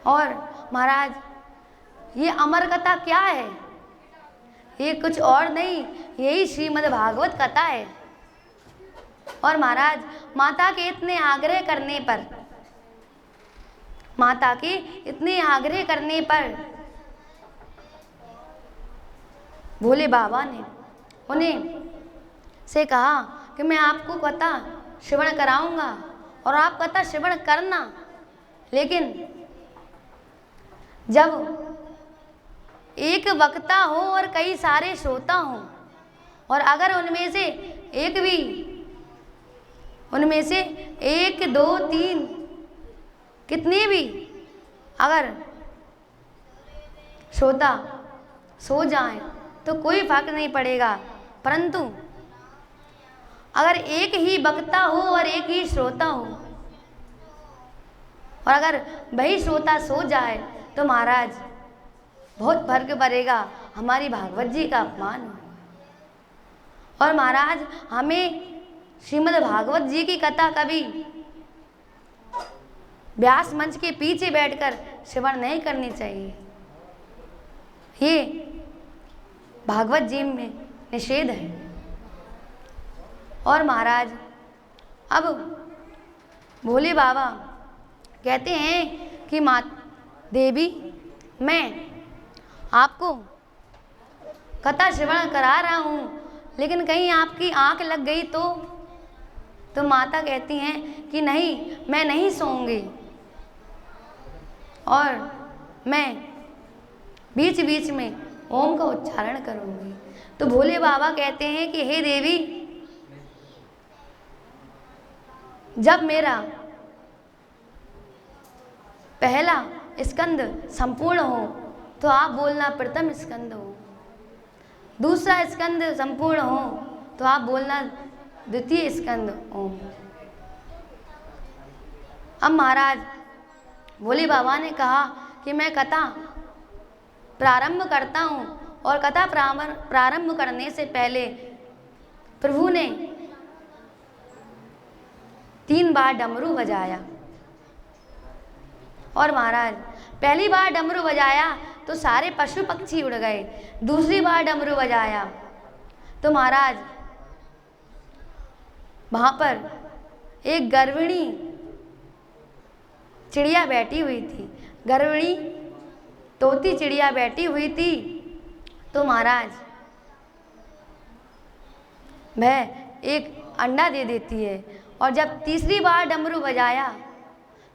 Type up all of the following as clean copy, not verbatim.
और महाराज ये अमर कथा क्या है? ये कुछ और नहीं, यही श्रीमद् भागवत कथा है। और महाराज माता के इतने आग्रह करने पर, माता के इतने आग्रह करने पर भोले बाबा ने उन्हें से कहा कि मैं आपको कथा श्रवण कराऊंगा और आप कथा श्रवण करना, लेकिन जब एक वक्ता हो और कई सारे श्रोता हों, और अगर उनमें से एक दो तीन कितने भी अगर श्रोता सो जाएं तो कोई फर्क नहीं पड़ेगा, परंतु अगर एक ही वक्ता हो और एक ही श्रोता हो, और अगर वही श्रोता सो जाए तो महाराज बहुत फर्क पड़ेगा, हमारी भागवत जी का अपमान होगा। और महाराज हमें श्रीमद् भागवत जी की कथा कभी व्यास मंच के पीछे बैठकर श्रवण नहीं करनी चाहिए, ये भागवत जी में निषेध है। और महाराज अब भोले बाबा कहते हैं कि माँ देवी, मैं आपको कथा श्रवण करा रहा हूँ, लेकिन कहीं आपकी आंख लग गई तो माता कहती हैं कि नहीं, मैं नहीं सोऊंगी और मैं बीच बीच में ओम का उच्चारण करूंगी। तो भोले बाबा कहते हैं कि हे देवी, जब मेरा पहला स्कंद संपूर्ण हो तो आप बोलना प्रथम स्कंद हो, दूसरा स्कंद संपूर्ण हो तो आप बोलना द्वितीय स्कंद ओम। अब महाराज भोले बाबा ने कहा कि मैं कथा प्रारंभ करता हूँ, और कथा प्रारंभ करने से पहले प्रभु ने 3 बार डमरू बजाया। और महाराज पहली बार डमरू बजाया तो सारे पशु पक्षी उड़ गए, दूसरी बार डमरू बजाया तो महाराज वहाँ पर एक गर्विणी चिड़िया बैठी हुई थी, गर्विणी तोती चिड़िया बैठी हुई थी। तो महाराज वह एक अंडा दे देती है, और जब तीसरी बार डमरू बजाया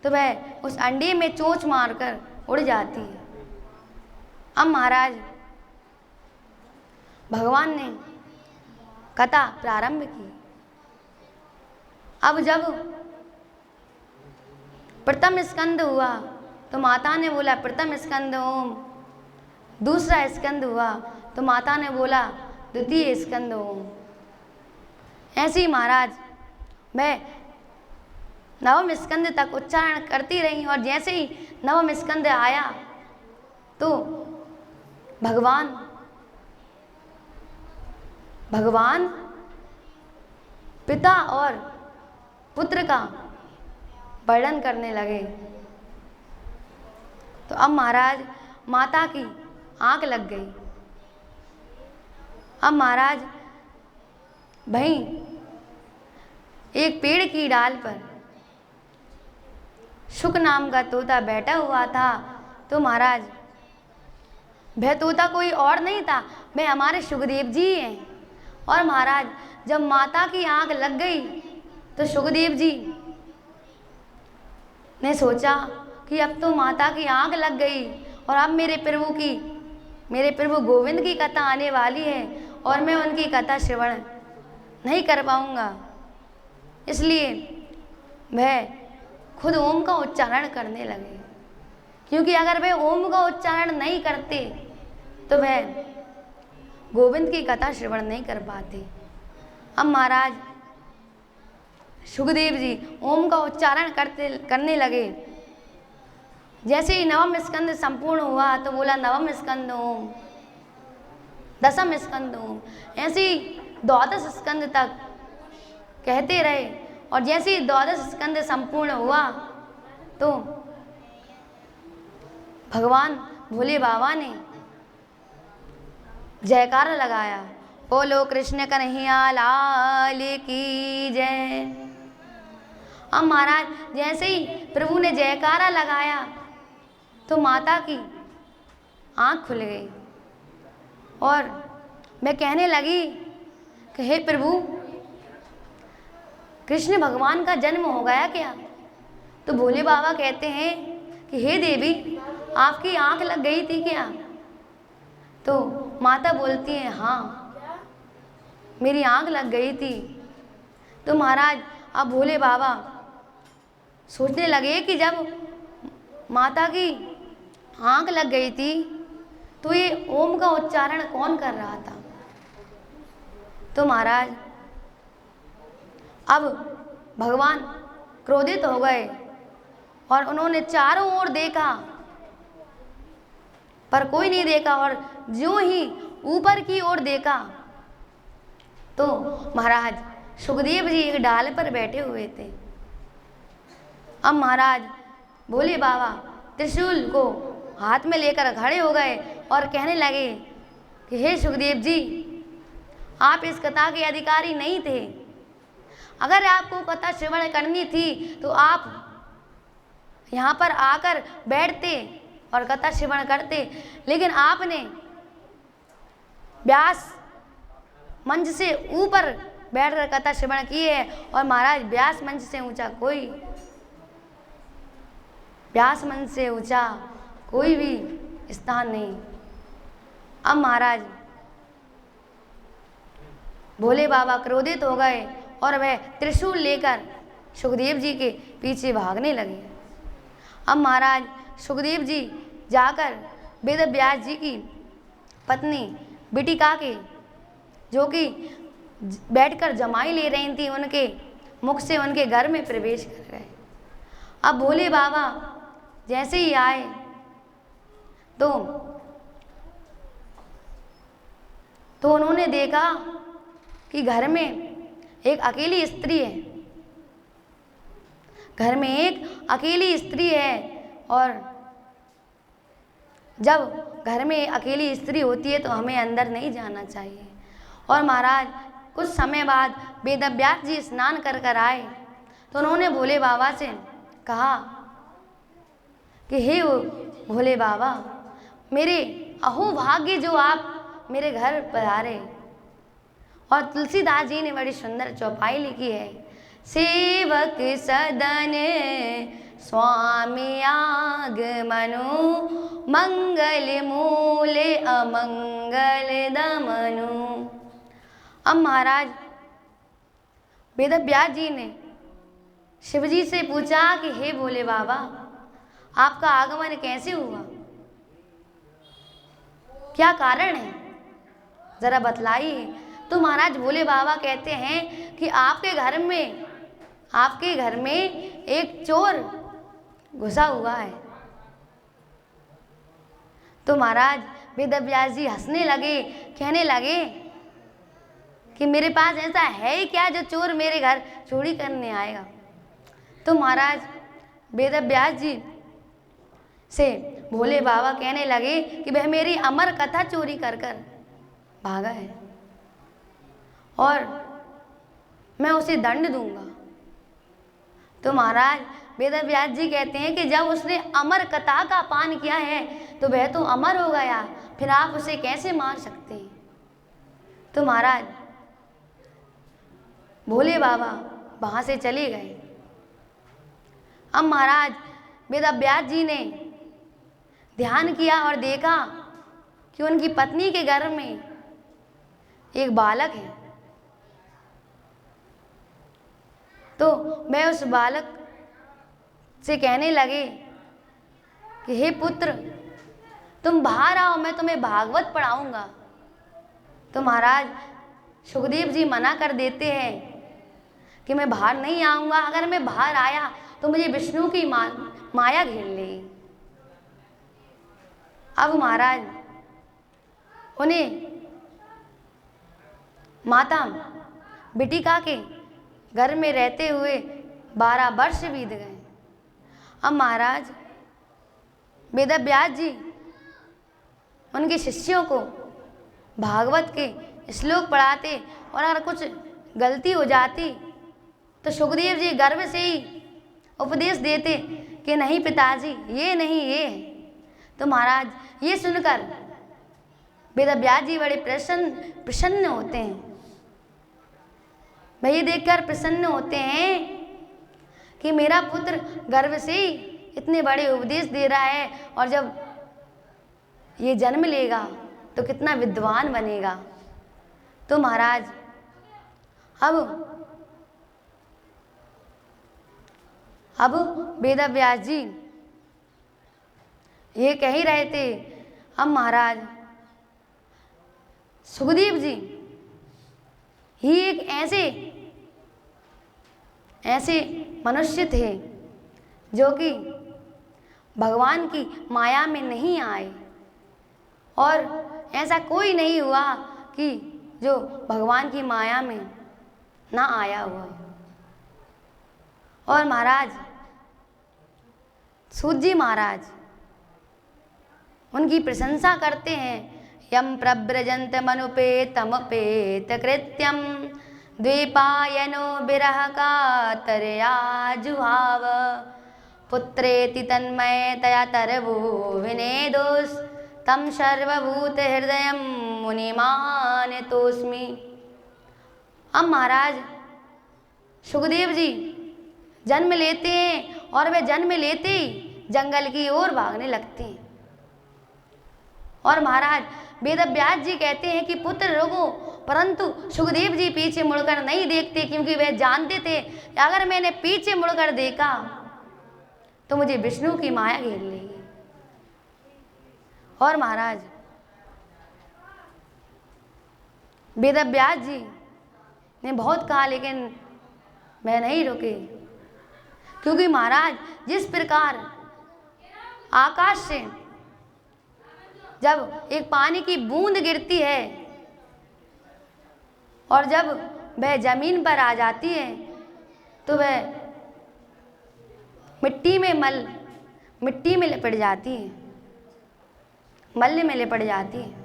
तो वह उस अंडे में चोंच मारकर उड़ जाती है। अब महाराज भगवान ने कथा प्रारंभ की। अब जब प्रथम स्कंद हुआ तो माता ने बोला प्रथम स्कंद ओम, दूसरा स्कंद हुआ तो माता ने बोला द्वितीय स्कंद ओम। ऐसे ही महाराज मैं नवम स्कंद तक उच्चारण करती रही, और जैसे ही नवम स्कंद आया तो भगवान पिता और पुत्र का वर्णन करने लगे। तो अब महाराज माता की आंख लग गई। अब महाराज वहीं एक पेड़ की डाल पर शुक नाम का तोता बैठा हुआ था। तो महाराज वह तोता कोई और नहीं था, वह हमारे सुखदेव जी हैं। और महाराज जब माता की आंख लग गई तो सुखदेव जी ने सोचा कि अब तो माता की आंख लग गई और अब मेरे प्रभु गोविंद की कथा आने वाली है और मैं उनकी कथा श्रवण नहीं कर पाऊंगा, इसलिए वह खुद ओम का उच्चारण करने लगे। क्योंकि अगर वे ओम का उच्चारण नहीं करते तो वह गोविंद की कथा श्रवण नहीं कर पाते। अब महाराज सुखदेव जी ओम का उच्चारण करने लगे। जैसे ही नवम स्कंद संपूर्ण हुआ तो बोला नवम स्कंद ओम, दसम स्कंद ओम, ऐसे ही द्वादश स्कंद तक कहते रहे। और जैसे ही द्वादश स्कंद संपूर्ण हुआ तो भगवान भोले बाबा ने जयकारा लगाया, बोलो कृष्ण कन्हैया लाल की जय। अब महाराज जैसे ही प्रभु ने जयकारा लगाया तो माता की आंख खुल गई और मैं कहने लगी कि हे प्रभु, कृष्ण भगवान का जन्म हो गया क्या? तो भोले बाबा कहते हैं कि हे देवी, आपकी आंख लग गई थी क्या? तो माता बोलती है, हाँ मेरी आंख लग गई थी। तो महाराज अब भोले बाबा सोचने लगे कि जब माता की आंख लग गई थी तो ये ओम का उच्चारण कौन कर रहा था? तो महाराज अब भगवान क्रोधित हो गए और उन्होंने चारों ओर देखा पर कोई नहीं देखा, और ज्यों ही ऊपर की ओर देखा तो महाराज सुखदेव जी एक डाल पर बैठे हुए थे। अब महाराज भोले बाबा त्रिशूल को हाथ में लेकर खड़े हो गए और कहने लगे कि हे सुखदेव जी, आप इस कथा के अधिकारी नहीं थे। अगर आपको कथा श्रवण करनी थी तो आप यहाँ पर आकर बैठते और कथा श्रवण करते, लेकिन आपने व्यास मंच से ऊपर बैठकर कथा श्रवण की है। और महाराज व्यास मंच से ऊंचा कोई, व्यास मंच से ऊंचा कोई भी स्थान नहीं। अब महाराज भोले बाबा क्रोधित हो गए और वह त्रिशूल लेकर सुखदेव जी के पीछे भागने लगे। अब महाराज सुखदेव जी जाकर वेद व्यास जी की पत्नी बिटिका के, जो कि बैठकर जमाई ले रही थी, उनके मुख से उनके घर में प्रवेश कर गए। अब भोले बाबा जैसे ही आए तो उन्होंने देखा कि घर में एक अकेली स्त्री है, घर में एक अकेली स्त्री है। और जब घर में अकेली स्त्री होती है तो हमें अंदर नहीं जाना चाहिए। और महाराज कुछ समय बाद वेद व्यास जी स्नान कर आए तो उन्होंने भोले बाबा से कहा कि हे भोले बाबा, मेरे अहोभाग्य जो आप मेरे घर पधारे। और तुलसीदास जी ने बड़ी सुंदर चौपाई लिखी है, सेवक सदन स्वामी आगमनु, मंगल मूल अमंगल दमनु। अब महाराज वेद व्यास जी ने शिवजी से पूछा कि हे भोले बाबा, आपका आगमन कैसे हुआ, क्या कारण है, जरा बतलाइए। तो महाराज भोले बाबा कहते हैं कि आपके घर में एक चोर घुसा हुआ है। तो महाराज वेद व्यास जी हंसने लगे, कहने लगे कि मेरे पास ऐसा है क्या जो चोर मेरे घर चोरी करने आएगा। तो महाराज वेद व्यास जी से भोले बाबा कहने लगे कि वह मेरी अमर कथा चोरी कर भागा है और मैं उसे दंड दूंगा। तो महाराज वेद व्यास जी कहते हैं कि जब उसने अमर कथा का पान किया है तो वह तो अमर हो गया, फिर आप उसे कैसे मार सकते हैं। तो महाराज भोले बाबा वहां से चले गए। अब महाराज वेद व्यास जी ने ध्यान किया और देखा कि उनकी पत्नी के घर में एक बालक है। तो मैं उस बालक से कहने लगे कि हे पुत्र, तुम बाहर आओ, मैं तुम्हें भागवत पढ़ाऊंगा। तो महाराज सुखदेव जी मना कर देते हैं कि मैं बाहर नहीं आऊंगा, अगर मैं बाहर आया तो मुझे विष्णु की माया घेर लेगी। अब महाराज उन्हें माता बिटिका के घर में रहते हुए 12 वर्ष बीत गए। अब महाराज वेदव्यास जी उनके शिष्यों को भागवत के श्लोक पढ़ाते और अगर कुछ गलती हो जाती तो सुखदेव जी गर्व से ही उपदेश देते कि नहीं पिताजी, ये नहीं, ये है। तो महाराज ये सुनकर वेदव्यास जी बड़े प्रसन्न होते हैं। वही देखकर प्रसन्न होते हैं कि मेरा पुत्र गर्व से ही इतने बड़े उपदेश दे रहा है, और जब ये जन्म लेगा तो कितना विद्वान बनेगा। तो महाराज अब वेदव्यास जी ये कह ही रहे थे। अब महाराज सुखदेव जी ही एक ऐसे मनुष्य थे जो कि भगवान की माया में नहीं आए, और ऐसा कोई नहीं हुआ कि जो भगवान की माया में ना आया हुआ। और महाराज सूत जी महाराज उनकी प्रशंसा करते हैं। यम प्रव्रजंत मनुपेतमपेत कृत्यम द्वैपायनो विरह कातरया जुहाव पुत्रेति तन्मयतया तरवो विनेदोस् तम सर्वभूत हृदय मुनिमानतोस्मि। अब महाराज सुखदेव जी जन्म लेते हैं और वे जन्म लेते ही जंगल की ओर भागने लगते हैं। और महाराज वेदव्यास जी कहते हैं कि पुत्र रुको, परंतु सुखदेव जी पीछे मुड़कर नहीं देखते, क्योंकि वे जानते थे कि अगर मैंने पीछे मुड़कर देखा तो मुझे विष्णु की माया घेर लेगी। और महाराज वेदव्यास जी ने बहुत कहा, लेकिन मैं नहीं रुके, क्योंकि महाराज जिस प्रकार आकाश से जब एक पानी की बूंद गिरती है और जब वह जमीन पर आ जाती है तो वह मिट्टी में लिपट जाती है, मल्ल में लिपट जाती है।